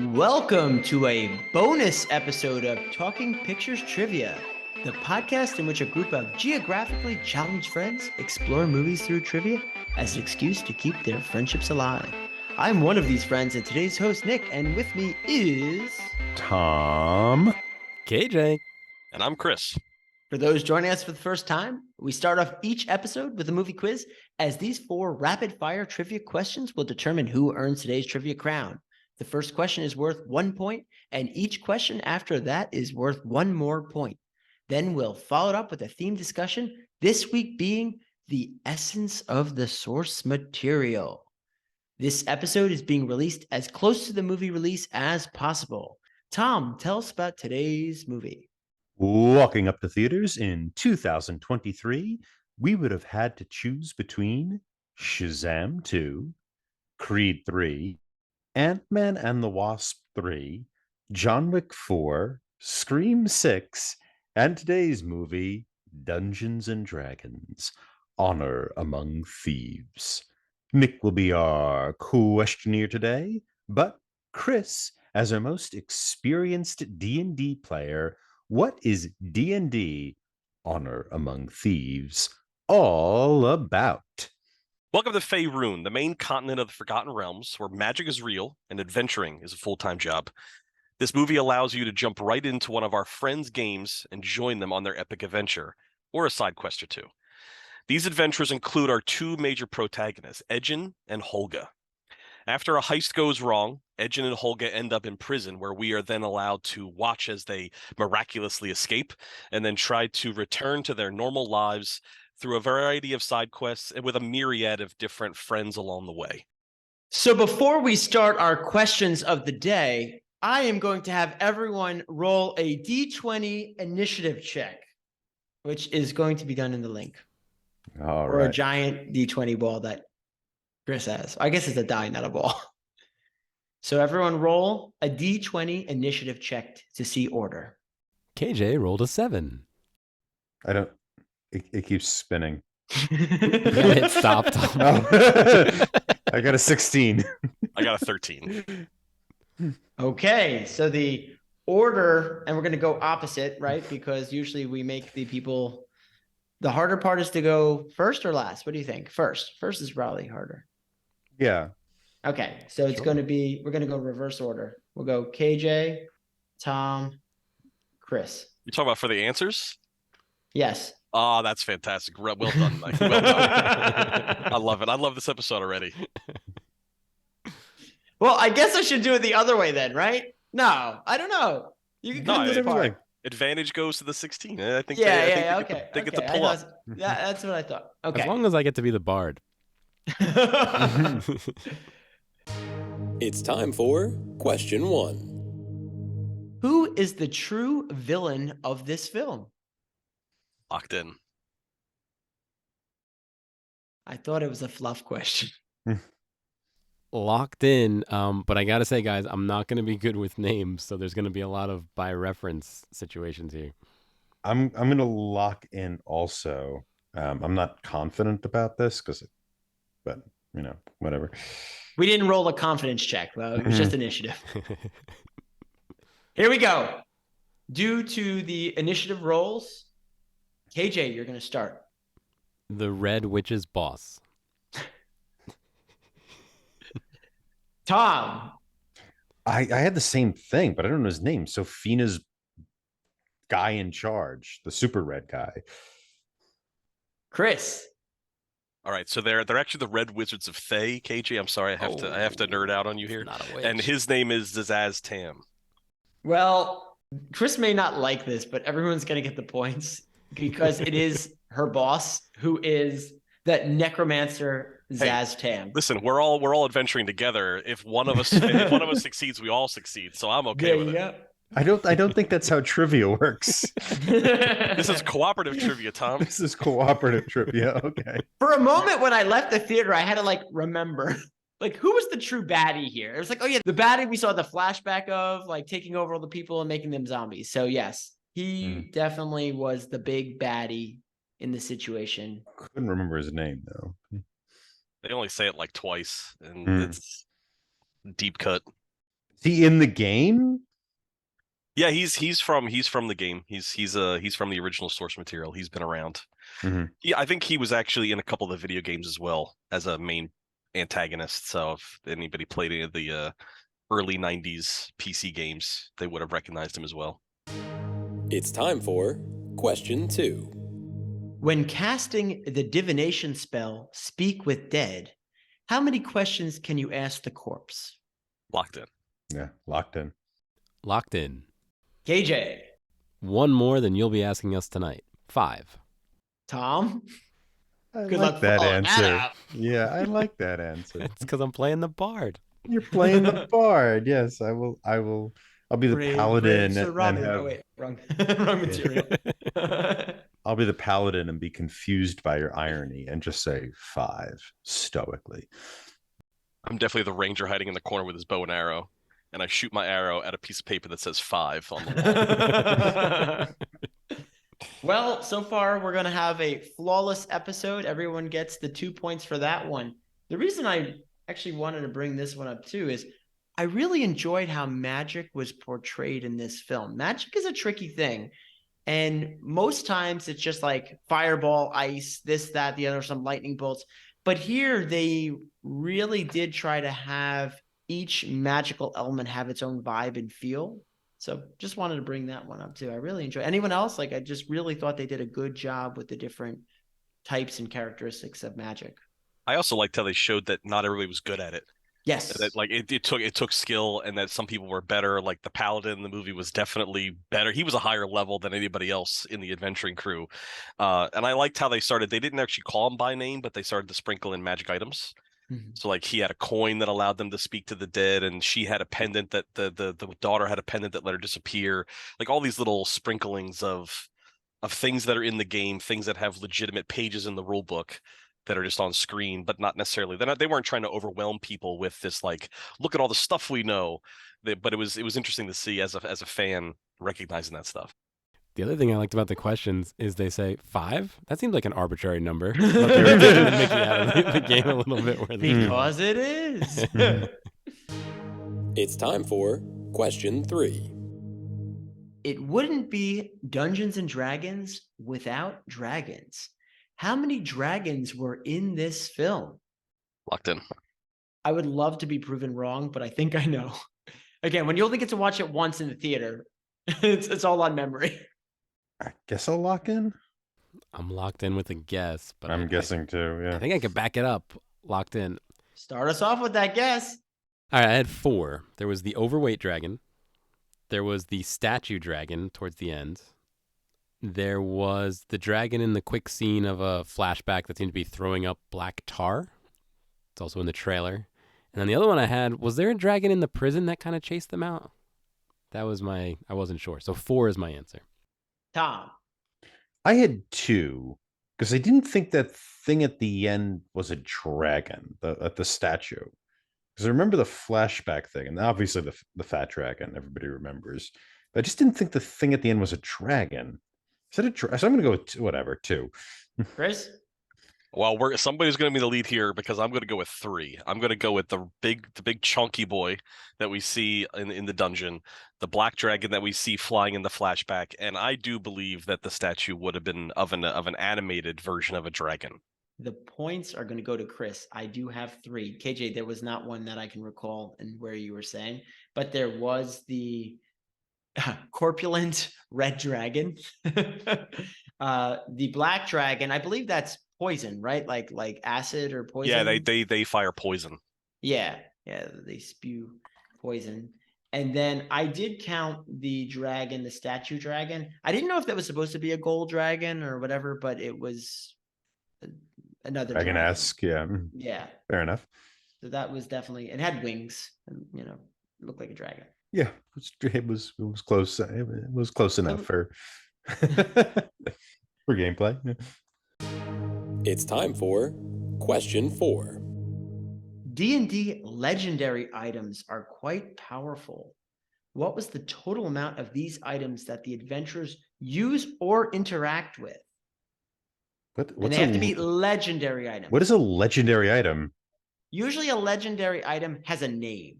Welcome to a bonus episode of Talking Pictures Trivia, the podcast in which a group of geographically challenged friends explore movies through trivia as an excuse to keep their friendships alive. I'm one of these friends and today's host, Nick, and with me is... Tom. KJ. And I'm Chris. For those joining us for the first time, we start off each episode with a movie quiz, as these 4 rapid-fire trivia questions will determine who earns today's trivia crown. The first question is worth 1 point, and each question after that is worth 1 more point. Then we'll follow it up with a theme discussion, this week being the essence of the source material. This episode is being released as close to the movie release as possible. Tom, tell us about today's movie. Walking up to theaters in 2023, we would have had to choose between Shazam 2, Creed 3, Ant-Man and the Wasp 3, John Wick 4, Scream 6, and today's movie, Dungeons and Dragons, Honor Among Thieves. Nick will be our questionnaire today, but Chris, as our most experienced D&D player, what is D&D, Honor Among Thieves, all about? Welcome to Faerun, the main continent of the Forgotten Realms, where magic is real and adventuring is a full-time job. This movie allows you to jump right into one of our friends' games and join them on their epic adventure, or a side quest or two. These adventures include our 2 major protagonists, Edgin and Holga. After a heist goes wrong, Edgin and Holga end up in prison, where we are then allowed to watch as they miraculously escape and then try to return to their normal lives through a variety of side quests and with a myriad of different friends along the way. So before we start our questions of the day, I am going to have everyone roll a D20 initiative check, which is going to be done in the link. All or right. a giant D20 ball that Chris has. I guess it's a die, not a ball. So everyone roll a D20 initiative check to see order. KJ rolled a 7. It keeps spinning. It stopped. Oh. I got a 16. I got a 13. Okay, so the order, and we're going to go opposite, right? Because usually we make the people, the harder part is to go first or last. What do you think? First is probably harder. Yeah. Okay, so it's going to be, we're going to go reverse order. We'll go KJ, Tom, Chris. You talking about for the answers? Yes. Oh, that's fantastic. Well done, Mike. Well done. I love it. I love this episode already. Well, I guess I should do it the other way then, right? No, I don't know. You can cut this part. Advantage goes to the 16. I think Okay. They get to pull up. That's what I thought. Okay. As long as I get to be the bard. It's time for question 1. Who is the true villain of this film? Locked in. I thought it was a fluff question. Locked in. But I gotta say, guys, I'm not gonna be good with names, so there's gonna be a lot of by reference situations here. I'm gonna lock in also. I'm not confident about this but whatever. We didn't roll a confidence check, though. It was just initiative. Here we go. Due to the initiative rolls, KJ, you're going to start. The Red Witch's boss. Tom. I had the same thing, but I don't know his name. Sofina's guy in charge, the super red guy. Chris. All right, so they're actually the Red Wizards of Thay, KJ. I'm sorry, I have to nerd out on you here. Not a witch. And his name is Zazaz Tam. Well, Chris may not like this, but everyone's going to get the points because it is her boss, who is that necromancer Zaz Tam. Listen, we're all adventuring together. If one of us succeeds, we all succeed. So I'm okay with it. I don't think that's how trivia works. This is cooperative trivia, Tom. This is cooperative trivia. Okay. For a moment when I left the theater, I had to remember who was the true baddie here? It was oh yeah, the baddie we saw the flashback of taking over all the people and making them zombies. So yes, he definitely was the big baddie in the situation. Couldn't remember his name though. They only say it twice, and it's deep cut. Is he in the game? Yeah, he's from the game. He's from the original source material. He's been around. Mhm. Yeah, I think he was actually in a couple of the video games as well as a main antagonist. So if anybody played any of the early '90s PC games, they would have recognized him as well. It's time for question 2. When casting the divination spell Speak with Dead, how many questions can you ask the corpse? Locked in. Yeah, locked in. Locked in. KJ. One more than you'll be asking us tonight. 5. Tom. I Good like luck that following that answer. up. Yeah, I like that answer. It's because I'm playing the bard. You're playing the bard. Yes, I will. I'll be the paladin Sir and Robin. have. Oh wait, wrong, wrong material. I'll be the paladin and be confused by your irony and just say 5 stoically. I'm definitely the ranger hiding in the corner with his bow and arrow, and I shoot my arrow at a piece of paper that says 5 on the wall. Well, so far we're going to have a flawless episode. Everyone gets the 2 points for that one. The reason I actually wanted to bring this one up too is I really enjoyed how magic was portrayed in this film. Magic is a tricky thing. And most times it's just like fireball, ice, this, that, the other, some lightning bolts. But here they really did try to have each magical element have its own vibe and feel. So just wanted to bring that one up too. I really enjoy. Anyone else? Like I just really thought they did a good job with the different types and characteristics of magic. I also liked how they showed that not everybody was good at it. Yes. That like it took skill, and that some people were better. Like the paladin in the movie was definitely better. He was a higher level than anybody else in the adventuring crew. And I liked how they started. They didn't actually call him by name, but they started to sprinkle in magic items. Mhm. So like he had a coin that allowed them to speak to the dead, and she had a pendant that the daughter had a pendant that let her disappear. Like all these little sprinklings of things that are in the game, things that have legitimate pages in the rule book that are just on screen, but not necessarily. They weren't trying to overwhelm people with this like, look at all the stuff we know. But it was interesting to see as a fan recognizing that stuff. The other thing I liked about the questions is they say 5. That seems like an arbitrary number. But they were taking the Mickey out of the game a little bit. Where they Because it is. It's time for question 3. It wouldn't be Dungeons and Dragons without dragons. How many dragons were in this film? Locked in. I would love to be proven wrong, but I think I know. Again, when you only get to watch it once in the theater, it's all on memory. I guess I'll lock in. I'm locked in with a guess, but I'm guessing too. Yeah. I think I could back it up. Locked in. Start us off with that guess. All right, I had 4. There was the overweight dragon. There was the statue dragon towards the end. There was the dragon in the quick scene of a flashback that seemed to be throwing up black tar. It's also in the trailer. And then the other one I had, was there a dragon in the prison that kind of chased them out? That was I wasn't sure. So 4 is my answer. Tom. I had 2 because I didn't think that thing at the end was a dragon, the statue. Because I remember the flashback thing, and obviously the fat dragon everybody remembers. But I just didn't think the thing at the end was a dragon. Is that a dragon? So I'm going to go with whatever, 2. Chris? Well, somebody's going to be the lead here because I'm going to go with 3. I'm going to go with the big chunky boy that we see in the dungeon, the black dragon that we see flying in the flashback, and I do believe that the statue would have been of an animated version of a dragon. The points are going to go to Chris. I do have 3. KJ, there was not one that I can recall and where you were saying, but there was the corpulent red dragon. The black dragon, I believe that's poison, right? Like acid or poison. Yeah, they fire poison. Yeah, they spew poison. And then I did count the dragon, the statue dragon. I didn't know if that was supposed to be a gold dragon or whatever, but it was another Dragon-esque, yeah. Yeah. Fair enough. So that was definitely, it had wings and, looked like a dragon. Yeah, it was close. It was close enough for for gameplay. It's time for question 4. D&D legendary items are quite powerful. What was the total amount of these items that the adventurers use or interact with? And they have to be legendary items. What is a legendary item? Usually a legendary item has a name.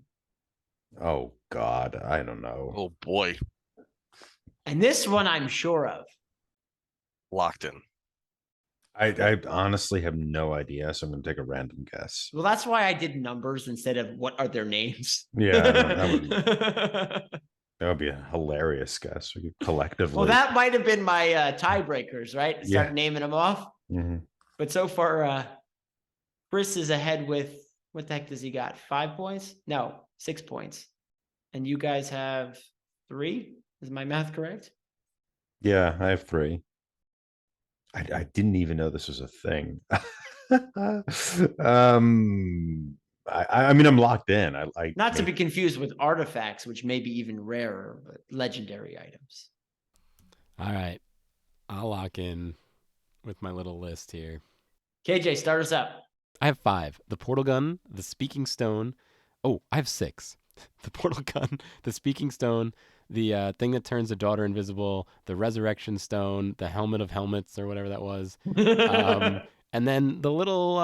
Oh God, I don't know. Oh boy, And this one I'm sure of. locked in. I honestly have no idea, so I'm going to take a random guess. Well, that's why I did numbers instead of what are their names. Yeah, that would be a hilarious guess. We could collectively. Well, that might have been my tiebreakers, right? Start Yeah. naming them off. Mhm. But so far, Chris is ahead with, what the heck does he got? 5 points? No, 6 points. And you guys have 3? Is my math correct? Yeah, I have 3. I didn't even know this was a thing. I mean, I'm locked in. I Not to be confused with artifacts, which may be even rarer, but legendary items. All right. I'll lock in with my little list here. KJ, start us up. I have 5. The portal gun, the speaking stone. Oh, I have 6. The portal gun, the speaking stone, the thing that turns the daughter invisible, the resurrection stone, the helmet of helmets or whatever that was. And then the little,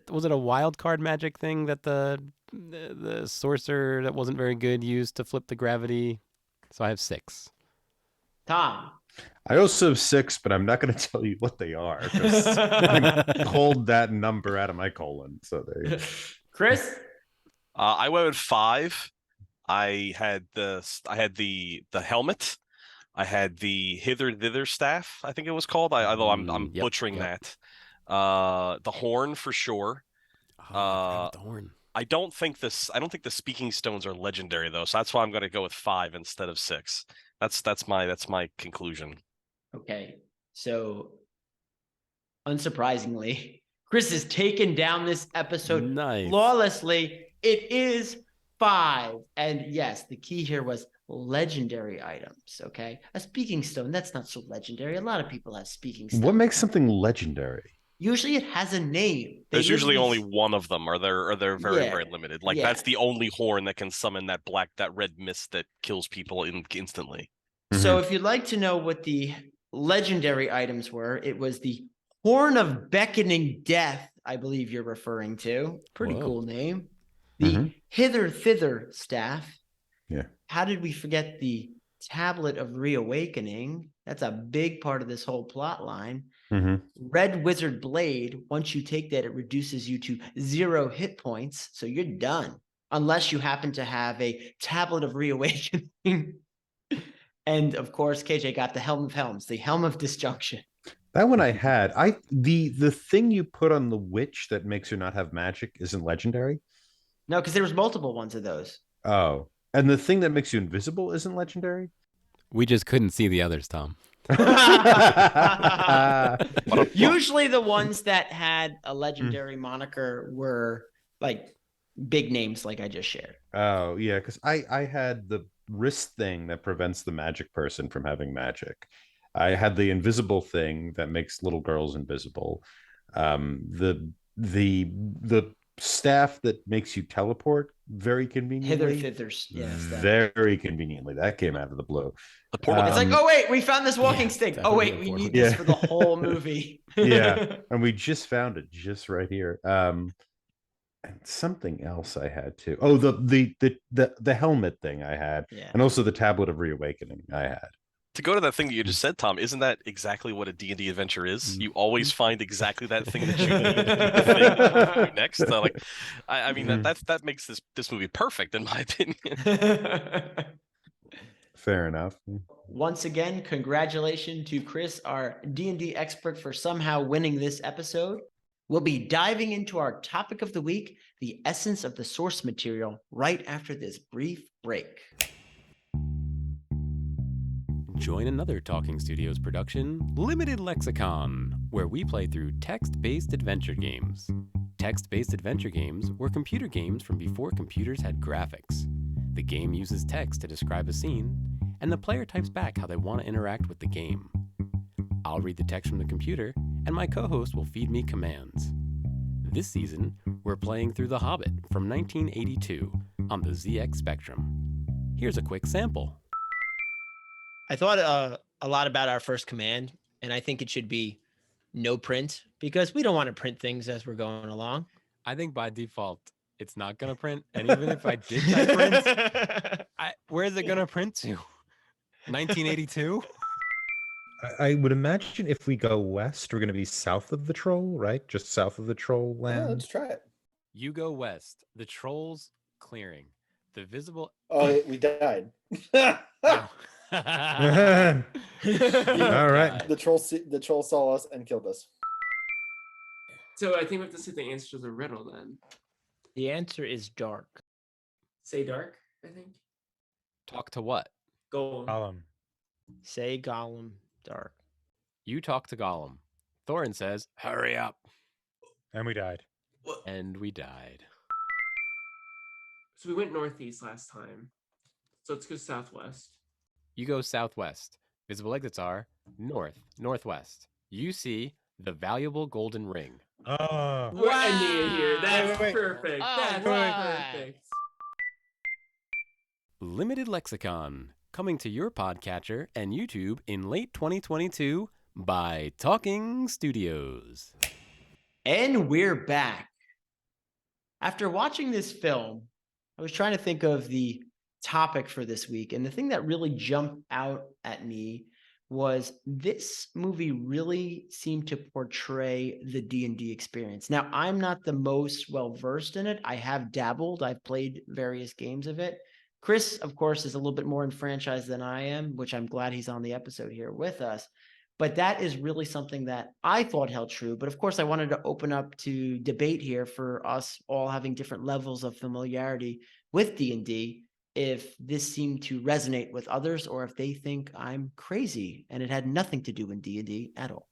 was it a wild card magic thing that the sorcerer that wasn't very good used to flip the gravity? So I have 6. Tom. I also have 6, but I'm not going to tell you what they are because I pulled that number out of my colon. So there. Chris. I went with 5. I had the helmet. I had the hither thither staff, I think it was called. Although I'm Yep, butchering yep. that. The horn for sure. Oh, I forgot about the horn. I don't think the speaking stones are legendary though, so that's why I'm going to go with 5 instead of 6. That's my conclusion. Okay, so unsurprisingly, Chris has taken down this episode flawlessly. It is 5. And yes, the key here was legendary items, okay? A speaking stone, that's not so legendary. A lot of people have speaking stones. What makes something legendary? Usually it has a name. There's usually only one of them, or they're very, Yeah, very limited. Like yeah. that's the only horn that can summon that red mist that kills people instantly. So if you'd like to know what the legendary items were, it was the Horn of Beckoning Death, I believe you're referring to. Pretty Whoa. cool name. The Hither Thither staff. Yeah. How did we forget the Tablet of Reawakening? That's a big part of this whole plot line. Red Wizard Blade. Once you take that, it reduces you to 0 hit points. So you're done. Unless you happen to have a Tablet of Reawakening. And of course, KJ got the Helm of Helms, the Helm of Disjunction. That one I had. The thing you put on the witch that makes her not have magic isn't legendary. No, because there was multiple ones of those. Oh, and the thing that makes you invisible isn't legendary. We just couldn't see the others, Tom. Usually the ones that had a legendary moniker were like big names like I just shared. Oh, yeah, because I had the wrist thing that prevents the magic person from having magic. I had the invisible thing that makes little girls invisible. The staff that makes you teleport very conveniently. Hither thithers. Yeah, very conveniently. That came out of the blue. The portal. It's like, oh wait, we found this walking stick. Oh wait, we need this for the whole movie. Yeah, and we just found it just right here. And something else I had too. Oh, the helmet thing I had, and also the Tablet of Reawakening I had. To go to that thing that you just said, Tom, isn't that exactly what a D&D adventure is? You always find exactly that thing that you need to do next. I mean, that makes this movie perfect, in my opinion. Fair enough. Once again, congratulations to Chris, our D&D expert, for somehow winning this episode. We'll be diving into our topic of the week, the essence of the source material, right after this brief break. Join another Talking Studios production, Limited Lexicon, where we play through text-based adventure games. Text-based adventure games were computer games from before computers had graphics. The game uses text to describe a scene, and the player types back how they want to interact with the game. I'll read the text from the computer, and my co-host will feed me commands. This season, we're playing through The Hobbit from 1982 on the ZX Spectrum. Here's a quick sample. I thought a lot about our first command, and I think it should be no print, because we don't want to print things as we're going along. I think by default, It's not gonna print, and even if I did type print, where's it gonna print to? 1982. I would imagine if we go west, we're going to be south of the troll, right? Just south of the troll Yeah, land. let's try it. You go west. The trolls clearing. The visible. Oh, we died. No. All right. The troll saw us and killed us. So I think we have to say the answer to the riddle then. The answer is dark. Say dark, I think. Talk to what? Gold. Column. Say Gollum dark. You talk to Gollum. Thorin says, "Hurry up," And we died. and we died. So we went northeast last time. So let's go southwest. You go southwest. Visible exits are north, northwest. You see the valuable golden ring. Oh. We're ending it here. That's wait. perfect. All That's right. perfect. Limited Lexicon, coming to your podcatcher and YouTube in late 2022 by Talking Studios. And we're back. After watching this film, I was trying to think of the topic for this week, and the thing that really jumped out at me was this movie really seemed to portray the D&D experience. Now, I'm not the most well-versed in it. I have dabbled. I've played various games of it. Chris, of course, is a little bit more enfranchised than I am, which I'm glad he's on the episode here with us. But that is really something that I thought held true. But of course, I wanted to open up to debate here for us all having different levels of familiarity with D&D, if this seemed to resonate with others or if they think I'm crazy and it had nothing to do with D&D at all.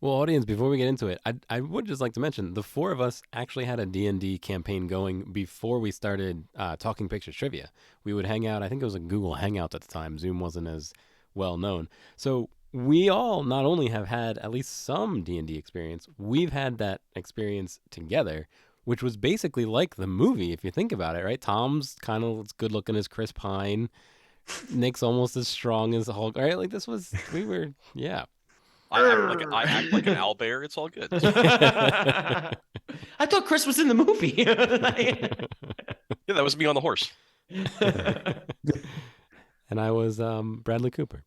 Well, audience, before we get into it, I would just like to mention the four of us actually had a D&D campaign going before we started Talking Pictures Trivia. We would hang out. I think it was a Google Hangout at the time. Zoom wasn't as well known. So we all not only have had at least some D&D experience, we've had that experience together, which was basically like the movie, if you think about it, right? Tom's kind of as good looking as Chris Pine. Nick's almost as strong as Hulk, right? Like yeah. I act like an owlbear. It's all good. I thought Chris was in the movie. Yeah, that was me on the horse. And I was Bradley Cooper.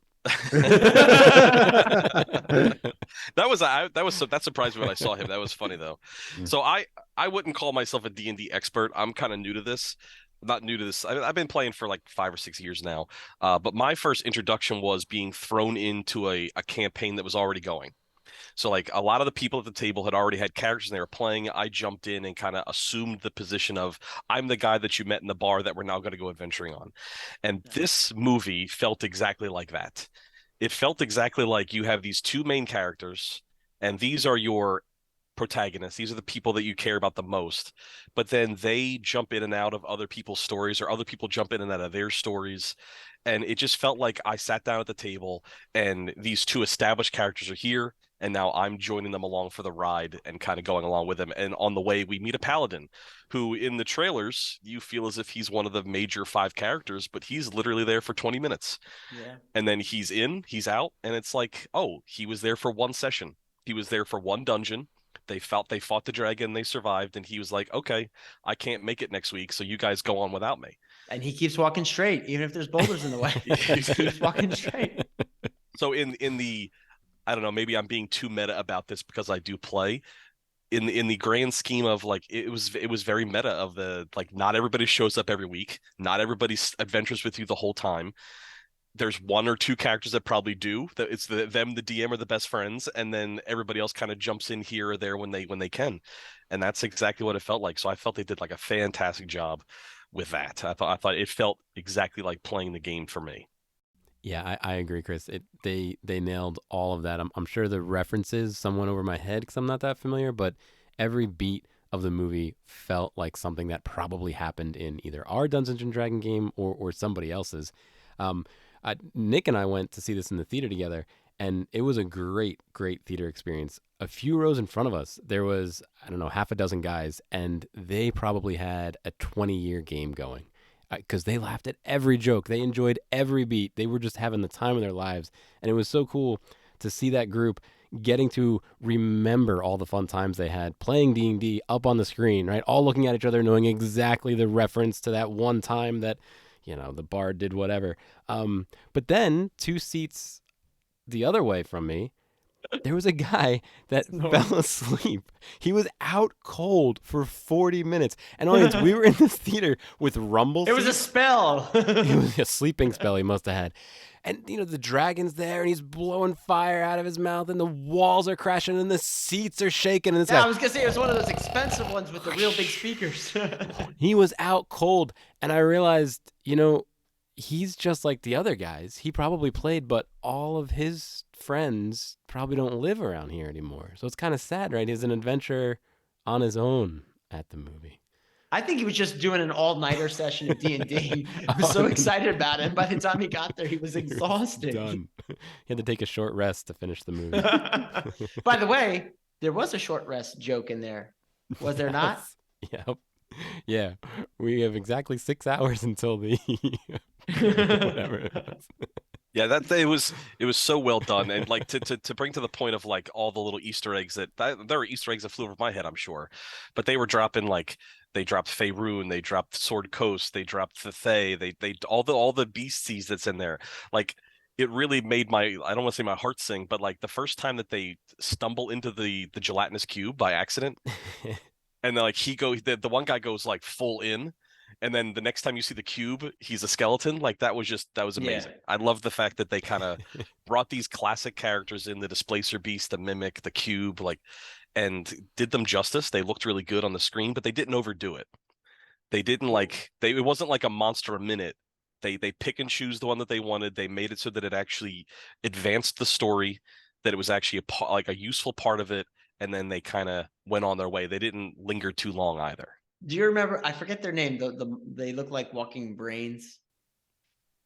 That surprised me when I saw him. That was funny though. So I wouldn't call myself a D&D expert. I'm kind of new to this. Not new to this. I've been playing for like 5 or 6 years now. But my first introduction was being thrown into a campaign that was already going. So like a lot of the people at the table had already had characters and they were playing. I jumped in and kind of assumed the position of I'm the guy that you met in the bar that we're now going to go adventuring on. And this movie felt exactly like that. It felt exactly like you have these two main characters and these are your protagonists. These are the people that you care about the most. But then they jump in and out of other people's stories or other people jump in and out of their stories. And it just felt like I sat down at the table and these two established characters are here. And now I'm joining them along for the ride and kind of going along with them. And on the way, we meet a paladin who in the trailers, you feel as if he's one of the major 5 characters, but he's literally there for 20 minutes. Yeah. And then he's in, he's out. And it's like, oh, he was there for one session. He was there for one dungeon. They fought the dragon, they survived. And he was like, okay, I can't make it next week. So you guys go on without me. And he keeps walking straight, even if there's boulders in the way. He keeps walking straight. So in the, I don't know, maybe I'm being too meta about this because I do play. In the grand scheme of like it was very meta of the like not everybody shows up every week, not everybody adventures with you the whole time. There's 1 or 2 characters that probably do. That it's the DM are the best friends, and then everybody else kind of jumps in here or there when they can, and that's exactly what it felt like. So I felt they did like a fantastic job with that. I thought it felt exactly like playing the game for me. Yeah, I agree, Chris. They nailed all of that. I'm sure the references some went over my head because I'm not that familiar, but every beat of the movie felt like something that probably happened in either our Dungeons and Dragon game or somebody else's. Nick and I went to see this in the theater together, and it was a great, great theater experience. A few rows in front of us, there was, I don't know, half a dozen guys, and they probably had a 20-year game going because they laughed at every joke. They enjoyed every beat. They were just having the time of their lives, and it was so cool to see that group getting to remember all the fun times they had playing D&D up on the screen, right? All looking at each other, knowing exactly the reference to that one time that, the bard did whatever. But then 2 seats the other way from me, there was a guy that fell asleep. He was out cold for 40 minutes. And audience, we were in this theater with rumble It was a seats. spell. It was a sleeping spell he must have had. And, the dragon's there, and he's blowing fire out of his mouth, and the walls are crashing, and the seats are shaking. And this Yeah, guy, I was going to say, it was one of those expensive ones with the real big speakers. he was out cold. And I realized, he's just like the other guys. He probably played, but all of his friends probably don't live around here anymore. So it's kind of sad, right? He's an adventurer on his own at the movie. I think he was just doing an all-nighter session of D&D. I was so excited about it. By the time he got there, he was exhausted. Done. He had to take a short rest to finish the movie. By the way, there was a short rest joke in there. Was there not? Yep. Yeah. We have exactly 6 hours until the whatever it was. Yeah, it was so well done, and like to bring to the point of like all the little Easter eggs that there were Easter eggs that flew over my head, I'm sure, but they were dropping they dropped Faerun, they dropped Sword Coast, they dropped the Thay, they all the beasties that's in there. Like it really made I don't want to say my heart sing, but like the first time that they stumble into the gelatinous cube by accident, and then like the one guy goes like full in. And then the next time you see the cube, he's a skeleton. Like that was amazing. Yeah. I love the fact that they kind of brought these classic characters in, the Displacer Beast, the Mimic, the Cube, and did them justice. They looked really good on the screen, but they didn't overdo it. They didn't it wasn't like a monster a minute. They pick and choose the one that they wanted. They made it so that it actually advanced the story, that it was actually a useful part of it, and then they kind of went on their way. They didn't linger too long either. Do you remember? I forget their name. They look like walking brains.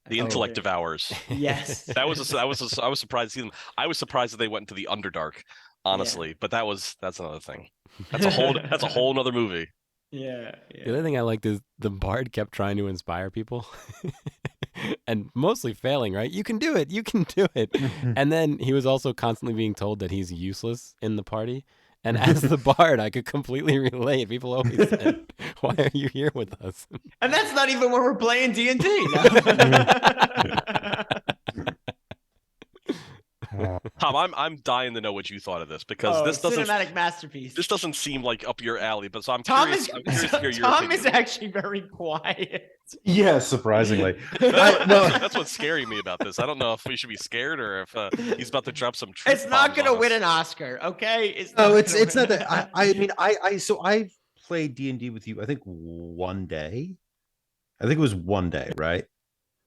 The intellect devours. Yes. I was surprised to see them. I was surprised that they went into the Underdark, honestly. But that's another thing. That's a whole nother movie. Yeah. The other thing I liked is the bard kept trying to inspire people and mostly failing, right? You can do it. You can do it. And then he was also constantly being told that he's useless in the party. And as the bard, I could completely relate. People always said, "Why are you here with us?" And that's not even when we're playing D&D. Tom, I'm dying to know what you thought of this, because this doesn't cinematic masterpiece. This doesn't seem like up your alley, but so I'm Tom curious to hear your Tom opinion. is actually very quiet. Yeah, surprisingly. That's what's scaring me about this. I don't know if we should be scared or if he's about to drop some truth It's not bombs going to on win us. an Oscar, okay? It's not that. I mean, so I've played D&D with you, I think one day. I think it was one day, right?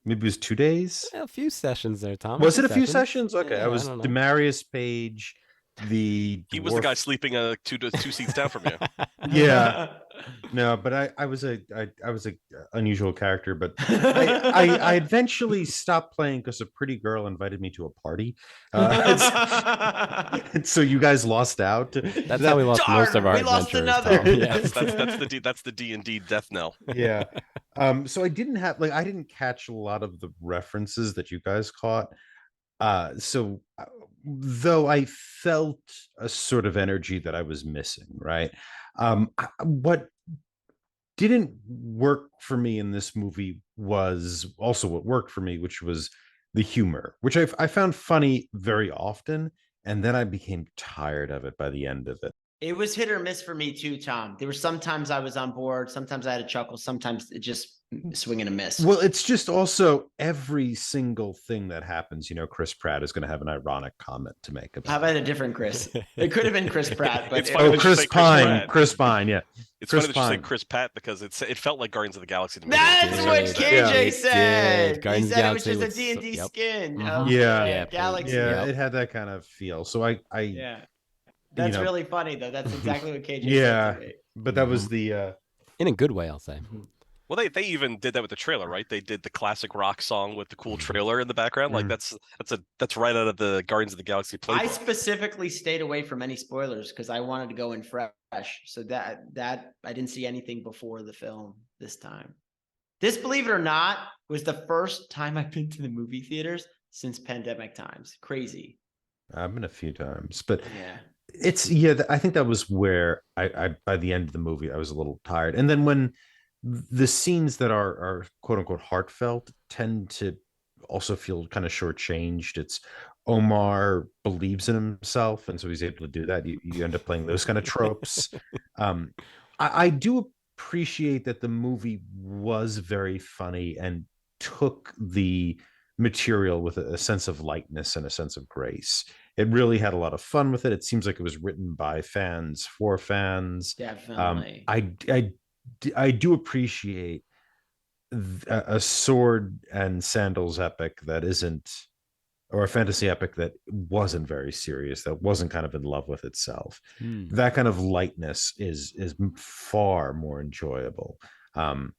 Maybe it was 2 days. A few sessions there, Tom. Was it a few sessions? Okay, Yeah, I was I don't know. Demarius Page, the He was the dwarf- guy sleeping two seats down from you. Yeah, no, but I was a unusual character, but I eventually stopped playing because a pretty girl invited me to a party. So you guys lost out. That's how we lost most of our we lost adventurers, another. Tom. Yeah. That's the D&D death knell. Yeah. So I didn't catch a lot of the references that you guys caught. So though I felt a sort of energy that I was missing, right? What didn't work for me in this movie was also what worked for me, which was the humor, which I found funny very often, and then I became tired of it by the end of it. It was hit or miss for me too, Tom. There were sometimes I was on board, sometimes I had a chuckle, sometimes it just swing and a miss. Well, it's just also every single thing that happens, Chris Pratt is going to have an ironic comment to make about How about a different Chris? It could have been Chris Pratt, but It's funny that you Chris say Pine. Pratt. Chris Pine, yeah. It's Chris funny that you say Pine. Chris Pratt, because it felt like Guardians of the Galaxy to me. that's did. what It KJ did. said. He Guardians of said the it was just a Galaxy was D&D yep. skin. Mhm. of Yeah. the Yeah, Galaxy. Yeah, Yep. it had that kind of feel. So I Yeah. That's know. really funny, though. That's exactly what KJ Yeah. said to me. but that was the In a good way, I'll say. Well, they even did that with the trailer, right? They did the classic rock song with the cool trailer in the background. Like Mhm. that's right out of the Guardians of the Galaxy playbook. I specifically stayed away from any spoilers because I wanted to go in fresh. So that I didn't see anything before the film this time. This, believe it or not, was the first time I've been to the movie theaters since pandemic times. Crazy. I've been a few times, but Yeah. I think that was where I by the end of the movie I was a little tired. And then when the scenes that are quote unquote heartfelt tend to also feel kind of shortchanged. It's Omar believes in himself, and so he's able to do that. You end up playing those kind of tropes. um I do appreciate that the movie was very funny and took the material with a sense of lightness and a sense of grace. It really had a lot of fun with it. It seems like it was written by fans for fans. Definitely. I do appreciate a sword and sandals epic that isn't, or a fantasy epic that wasn't very serious, that wasn't kind of in love with itself. Hmm. That kind of lightness is far more enjoyable. Um,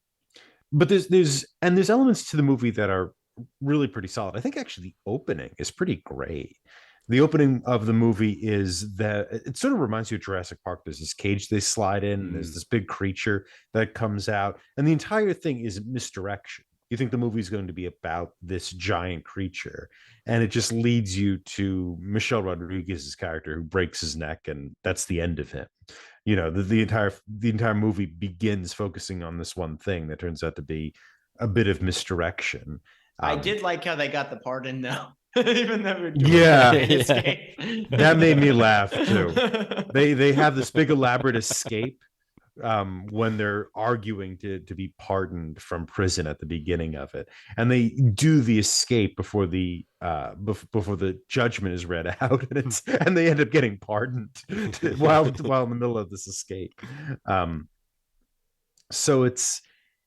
but there's elements to the movie that are really pretty solid. I think actually the opening is pretty great. The opening of the movie is that it sort of reminds you of Jurassic Park. There's this cage they slide in, and there's this big creature that comes out, and the entire thing is misdirection. You think the movie is going to be about this giant creature, and it just leads you to Michelle Rodriguez's character who breaks his neck, and that's the end of him. You know, the entire movie begins focusing on this one thing that turns out to be a bit of misdirection. I did like how they got the pardon though. Even though Yeah. escape. That made me laugh too. They have this big elaborate escape when they're arguing to be pardoned from prison at the beginning of it, and they do the escape before the before the judgment is read out, and they end up getting pardoned while in the middle of this escape. um so it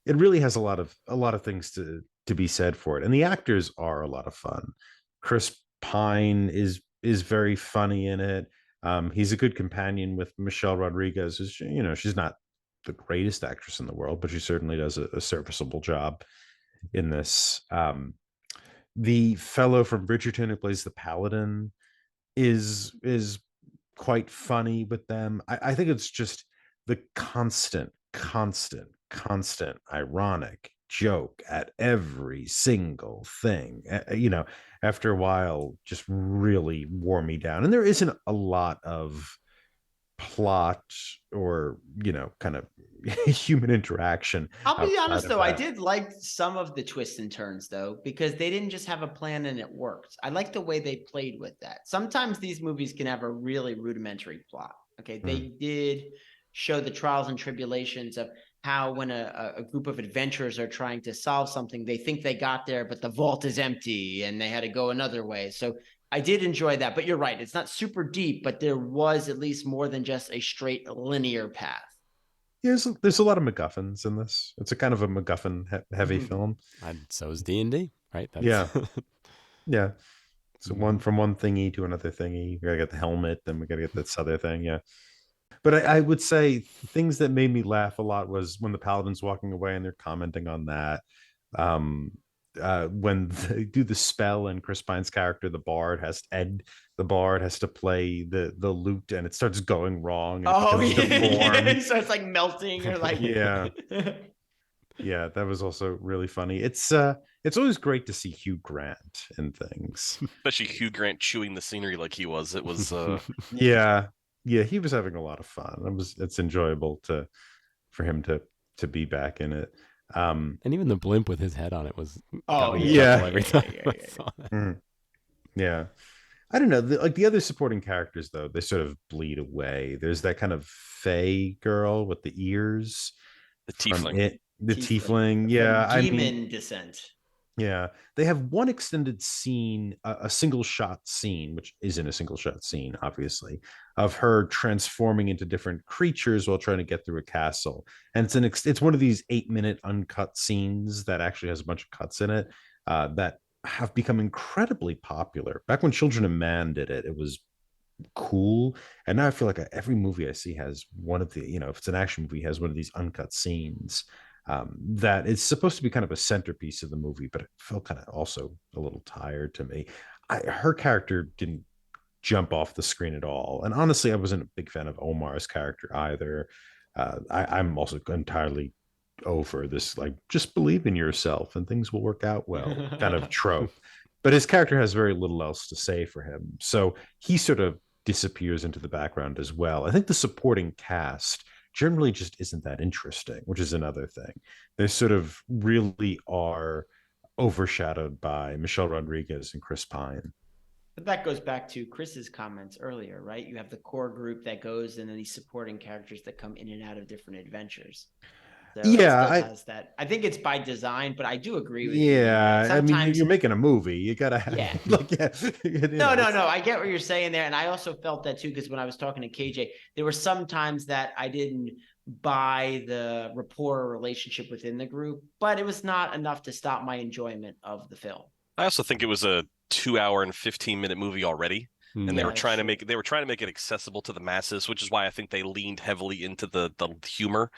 really has a lot of things to be said for it, and the actors are a lot of fun. Chris Pine is very funny in it. He's a good companion with Michelle Rodriguez. She's not the greatest actress in the world, but she certainly does a serviceable job in this. The fellow from Bridgerton who plays the Paladin is quite funny with them. I think it's just the constant ironic joke at every single thing. After a while, just really wore me down. And there isn't a lot of plot or kind of human interaction. I'll be outside honest of though, I that. did like some of the twists and turns though, because they didn't just have a plan and it worked. I like the way they played with that. Sometimes these movies can have a really rudimentary plot. Okay, they did show the trials and tribulations of how when a group of adventurers are trying to solve something, they think they got there, but the vault is empty and they had to go another way. So I did enjoy that, but you're right. It's not super deep, but there was at least more than just a straight linear path. Yeah, there's a lot of MacGuffins in this. It's a kind of a MacGuffin heavy film. And so is D&D, right? Yeah. Yeah. So one Mhm. from one thingy to another thingy. We gotta get the helmet, then we gotta get this other thing. Yeah. But I would say things that made me laugh a lot was when the paladin's walking away and they're commenting on that. Um, when they do the spell and Chris Pine's character, the bard has to play the lute and it starts going wrong and it Oh becomes deformed. so it's like melting or like Yeah. Yeah, that was also really funny. It's always great to see Hugh Grant in things. Especially Hugh Grant chewing the scenery like he was. It was Yeah. Yeah, he was having a lot of fun. It's enjoyable for him to be back in it. And even the blimp with his head on it was Oh, got me in yeah. trouble every time I yeah. saw that. Yeah. I don't know. The other supporting characters, though, they sort of bleed away. There's that kind of Fey girl with the ears the from tiefling. it. The tiefling. Yeah. From I Demon mean, Descent. yeah. They have one extended scene, a single shot scene, which isn't a single shot scene, obviously, of her transforming into different creatures while trying to get through a castle. And it's one of these 8-minute uncut scenes that actually has a bunch of cuts in it that have become incredibly popular. Back when Children of Man did it, it was cool. And now I feel like every movie I see has one of the, if it's an action movie, has one of these uncut scenes that is supposed to be kind of a centerpiece of the movie, but it felt kind of also a little tired to me. Her character didn't jump off the screen at all. And honestly, I wasn't a big fan of Omar's character either. I'm also entirely over this, like, just believe in yourself and things will work out well kind of trope. but his character has very little else to say for him. So he sort of disappears into the background as well. I think the supporting cast generally just isn't that interesting, which is another thing. They sort of really are overshadowed by Michelle Rodriguez and Chris Pine. But that goes back to Chris's comments earlier, right? You have the core group that goes, and then these supporting characters that come in and out of different adventures. So Yeah, has that. I think it's by design, but I do agree with you. yeah. I mean, Sometimes you're making a movie. You gotta have, Yeah. like, yeah. No. I get what you're saying there, and I also felt that too because when I was talking to KJ, there were some times that I didn't buy the rapport or relationship within the group, but it was not enough to stop my enjoyment of the film. I also think it was a 2 hour and 15-minute movie already. And they Yeah. were trying to make it accessible to the masses, which is why I think they leaned heavily into the humor,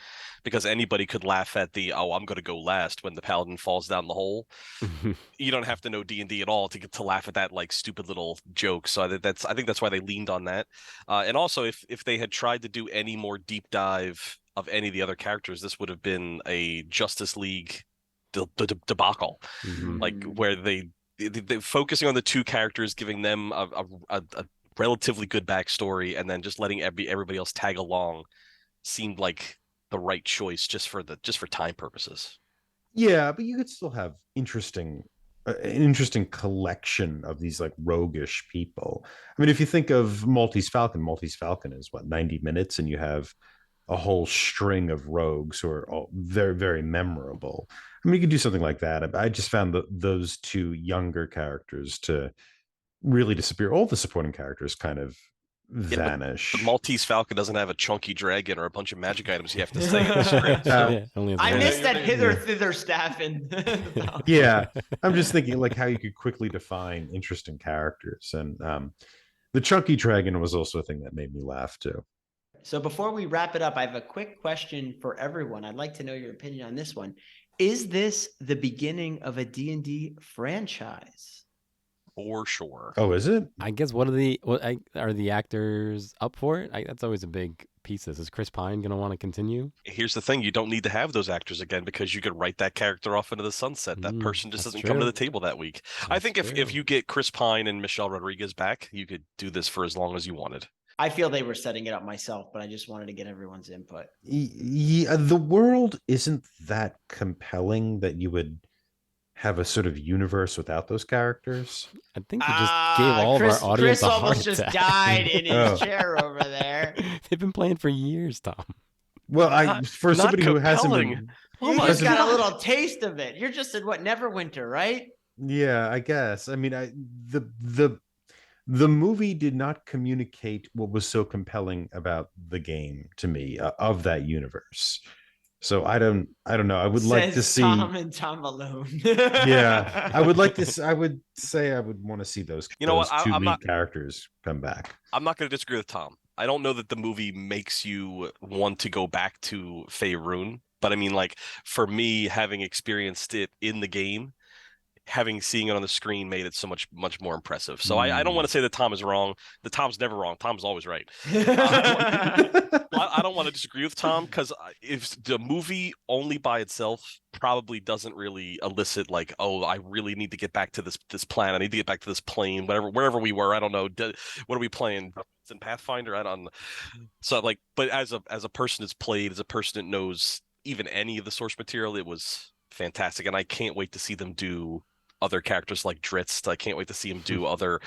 because anybody could laugh at the I'm going to go last when the paladin falls down the hole. You don't have to know D&D at all to get to laugh at that like stupid little joke. So I think that's why they leaned on that. And also, if they had tried to do any more deep dive of any of the other characters, this would have been a Justice League debacle, like where they focusing on the two characters, giving them a relatively good backstory, and then just letting everybody else tag along seemed like the right choice just for time purposes. Yeah, but you could still have an interesting collection of these like roguish people. I mean, if you think of Maltese Falcon is what, 90 minutes, and you have a whole string of rogues who are all very, very memorable. I mean, you could do something like that. I just found those two younger characters to really disappear. All the supporting characters kind of vanish. But Maltese Falcon doesn't have a chunky dragon or a bunch of magic items you have to say in the script. Yeah, only has I one. missed that hither Yeah. thither staff in Yeah, I'm just thinking like how you could quickly define interesting characters, and the chunky dragon was also a thing that made me laugh too. So before we wrap it up, I have a quick question for everyone. I'd like to know your opinion on this one. Is this the beginning of a D&D franchise? For sure. Oh, is it? I guess are the actors up for it? That's always a big piece of this. Is Chris Pine going to want to continue? Here's the thing. You don't need to have those actors again, because you could write that character off into the sunset. That person just that's doesn't come to true. the table that week. I That's think if true. you get Chris Pine and Michelle Rodriguez back, you could do this for as long as you wanted. I feel they were setting it up myself, but I just wanted to get everyone's input. Yeah, the world isn't that compelling that you would have a sort of universe without those characters. I think we just gave all Chris, of our audience Chris a heart almost just attack. died in his Oh. chair over there. They've been playing for years, Tom. Well, for not somebody who hasn't compelling. been, You my just got God. a little taste of it. You're just in Neverwinter, right? yeah, I guess. I mean, the movie did not communicate what was so compelling about the game to me of that universe. So I don't know. I would like to Says see. Tom and Tom alone. Yeah, I would like to. I would say I would want to see those. You know what? Those two I'm lead not- characters come back. I'm not going to disagree with Tom. I don't know that the movie makes you want to go back to Faerun, but I mean, like, for me, having experienced it in the game, seeing it on the screen made it so much more impressive. So I don't want to say that Tom is wrong. The Tom's never wrong. Tom's always right. I don't want to disagree with Tom, because if the movie only by itself probably doesn't really elicit like, oh, I really need to get back to this planet. I need to get back to this plane, wherever we were. I don't know. What are we playing? It's in Pathfinder. I don't know. So like, but as a person that's played, as a person that knows even any of the source material, it was fantastic, and I can't wait to see them do other characters like Dritz. I can't wait to see him do other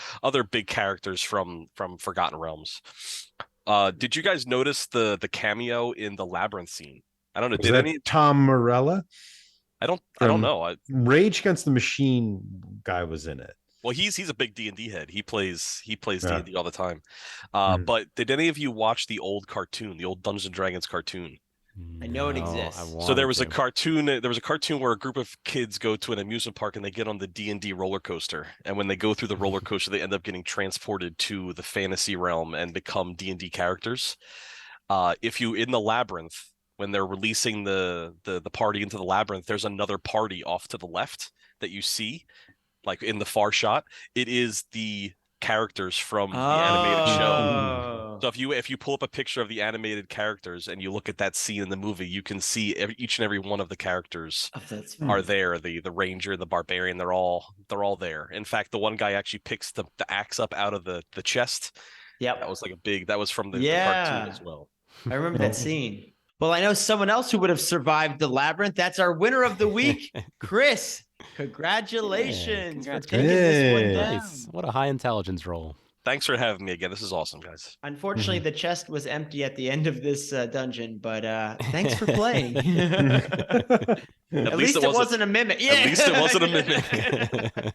big characters from Forgotten Realms. Did you guys notice the cameo in the labyrinth scene? I don't know. Was that Tom Morella? I don't know. Rage Against the Machine guy was in it. Well, he's a big D&D head. He plays Yeah. D&D all the time. Mhm. But did any of you watch the old cartoon, the old Dungeons and Dragons cartoon? I know it No, exists. I So there wanted was a to. cartoon. There was a cartoon where a group of kids go to an amusement park and they get on the D&D roller coaster. And when they go through the roller coaster, they end up getting transported to the fantasy realm and become D&D characters. If you in the labyrinth, when they're releasing the party into the labyrinth, there's another party off to the left that you see, like in the far shot. It is the characters from the animated show. Oh. So if you pull up a picture of the animated characters and you look at that scene in the movie, you can see each and every one of the characters Oh, that's are there. The ranger, the barbarian, they're all there. In fact, the one guy actually picks the axe up out of the chest. Yep. That was that was from the cartoon Yeah. as well. I remember that scene. Well, I know someone else who would have survived the labyrinth. That's our winner of the week, Chris. Congratulations for taking this one Hey. down. Nice. What a high intelligence roll. Thanks for having me again. This is awesome, guys. Unfortunately, the chest was empty at the end of this dungeon, but thanks for playing. At least it wasn't a mimic. Yeah. At least it wasn't a mimic.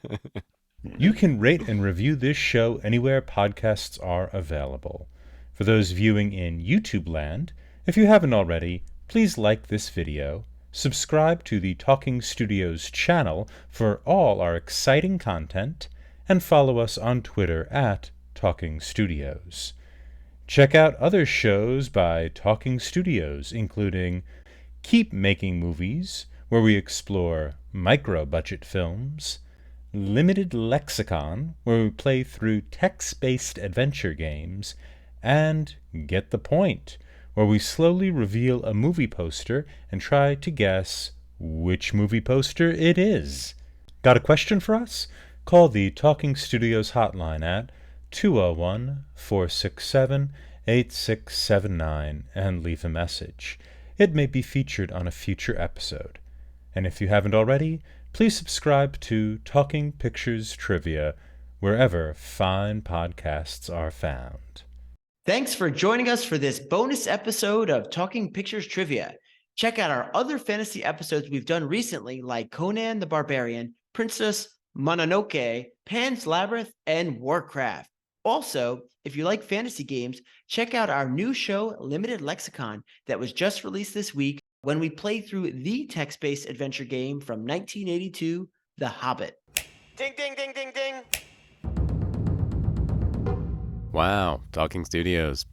You can rate and review this show anywhere podcasts are available. For those viewing in YouTube land, if you haven't already, please like this video, subscribe to the Talking Studios channel for all our exciting content, and follow us on Twitter at Talking Studios. Check out other shows by Talking Studios, including Keep Making Movies, where we explore micro-budget films, Limited Lexicon, where we play through text-based adventure games, and Get the Point, where we slowly reveal a movie poster and try to guess which movie poster it is. Got a question for us? Call the Talking Studios hotline at 201-467-8679 and leave a message. It may be featured on a future episode. And if you haven't already, please subscribe to Talking Pictures Trivia wherever fine podcasts are found. Thanks for joining us for this bonus episode of Talking Pictures Trivia. Check out our other fantasy episodes we've done recently, like Conan the Barbarian, Princess Mononoke, Pan's Labyrinth, and Warcraft. Also, if you like fantasy games, check out our new show, Limited Lexicon, that was just released this week when we play through the text-based adventure game from 1982, The Hobbit. Ding, ding, ding, ding, ding. Wow. Talking Studios.